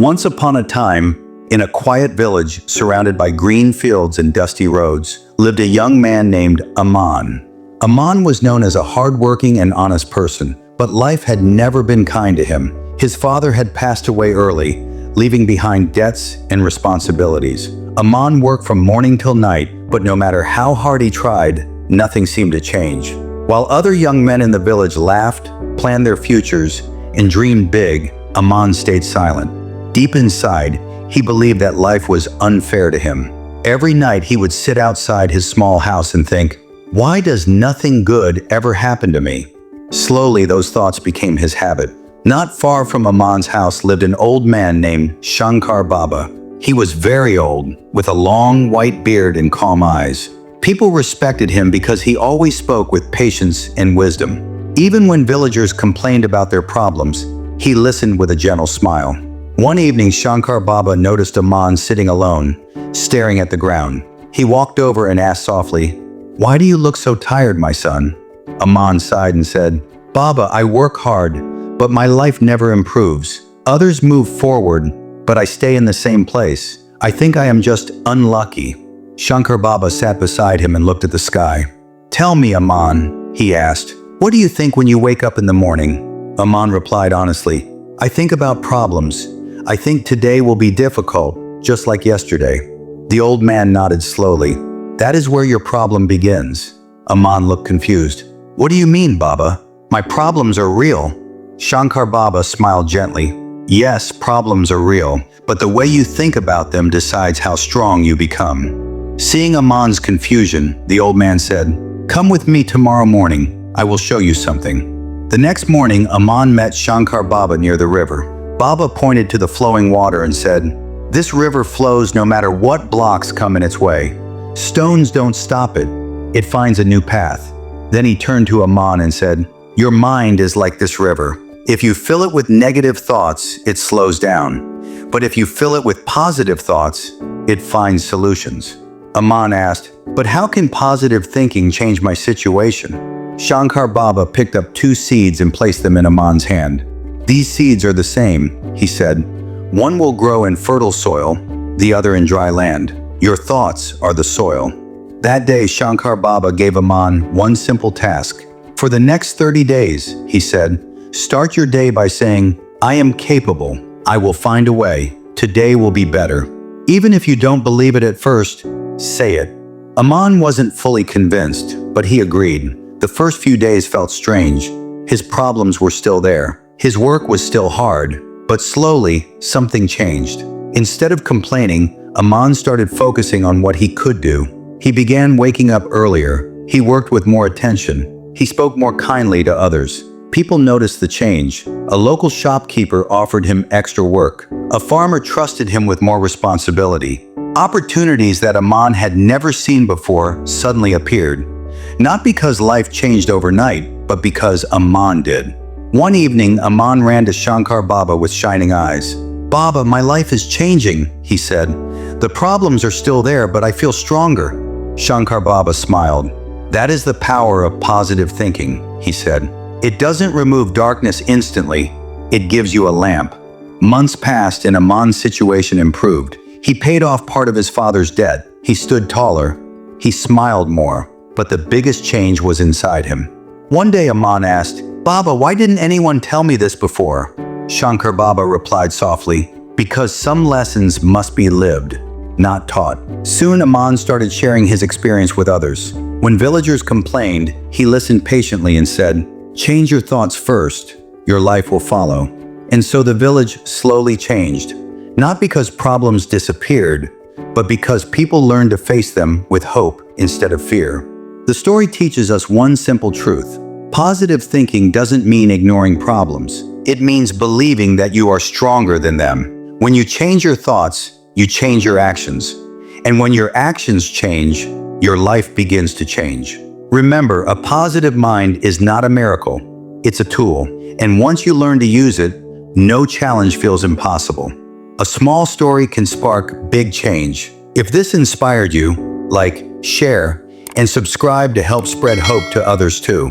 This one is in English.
Once upon a time, in a quiet village surrounded by green fields and dusty roads, lived a young man named Aman. Aman was known as a hardworking and honest person, but life had never been kind to him. His father had passed away early, leaving behind debts and responsibilities. Aman worked from morning till night, but no matter how hard he tried, nothing seemed to change. While other young men in the village laughed, planned their futures, and dreamed big, Aman stayed silent. Deep inside, he believed that life was unfair to him. Every night he would sit outside his small house and think, "Why does nothing good ever happen to me?" Slowly, those thoughts became his habit. Not far from Aman's house lived an old man named Shankar Baba. He was very old, with a long white beard and calm eyes. People respected him because he always spoke with patience and wisdom. Even when villagers complained about their problems, he listened with a gentle smile. One evening, Shankar Baba noticed Aman sitting alone, staring at the ground. He walked over and asked softly, "Why do you look so tired, my son?" Aman sighed and said, "Baba, I work hard, but my life never improves. Others move forward, but I stay in the same place. I think I am just unlucky." Shankar Baba sat beside him and looked at the sky. "Tell me, Aman," he asked, "what do you think when you wake up in the morning?" Aman replied honestly, "I think about problems. I think today will be difficult, just like yesterday." The old man nodded slowly. "That is where your problem begins." Aman looked confused. "What do you mean, Baba? My problems are real." Shankar Baba smiled gently. "Yes, problems are real, but the way you think about them decides how strong you become." Seeing Aman's confusion, the old man said, "Come with me tomorrow morning. I will show you something." The next morning, Aman met Shankar Baba near the river. Baba pointed to the flowing water and said, "This river flows no matter what blocks come in its way. Stones don't stop it. It finds a new path." Then he turned to Aman and said, "Your mind is like this river. If you fill it with negative thoughts, it slows down. But if you fill it with positive thoughts, it finds solutions." Aman asked, "But how can positive thinking change my situation?" Shankar Baba picked up 2 seeds and placed them in Aman's hand. "These seeds are the same," he said. "One will grow in fertile soil, the other in dry land. Your thoughts are the soil." That day, Shankar Baba gave Aman one simple task. "For the next 30 days," he said, "start your day by saying, 'I am capable. I will find a way. Today will be better.' Even if you don't believe it at first, say it." Aman wasn't fully convinced, but he agreed. The first few days felt strange. His problems were still there. His work was still hard, but slowly, something changed. Instead of complaining, Aman started focusing on what he could do. He began waking up earlier. He worked with more attention. He spoke more kindly to others. People noticed the change. A local shopkeeper offered him extra work. A farmer trusted him with more responsibility. Opportunities that Aman had never seen before suddenly appeared. Not because life changed overnight, but because Aman did. One evening, Aman ran to Shankar Baba with shining eyes. "Baba, my life is changing," he said. "The problems are still there, but I feel stronger." Shankar Baba smiled. "That is the power of positive thinking," he said. "It doesn't remove darkness instantly, it gives you a lamp." Months passed and Aman's situation improved. He paid off part of his father's debt. He stood taller. He smiled more. But the biggest change was inside him. One day Aman asked, "Baba, why didn't anyone tell me this before?" Shankar Baba replied softly, "Because some lessons must be lived, not taught." Soon Aman started sharing his experience with others. When villagers complained, he listened patiently and said, "Change your thoughts first, your life will follow." And so the village slowly changed, not because problems disappeared, but because people learned to face them with hope instead of fear. The story teaches us one simple truth. Positive thinking doesn't mean ignoring problems. It means believing that you are stronger than them. When you change your thoughts, you change your actions. And when your actions change, your life begins to change. Remember, a positive mind is not a miracle. It's a tool. And once you learn to use it, no challenge feels impossible. A small story can spark big change. If this inspired you, like, share, and subscribe to help spread hope to others too.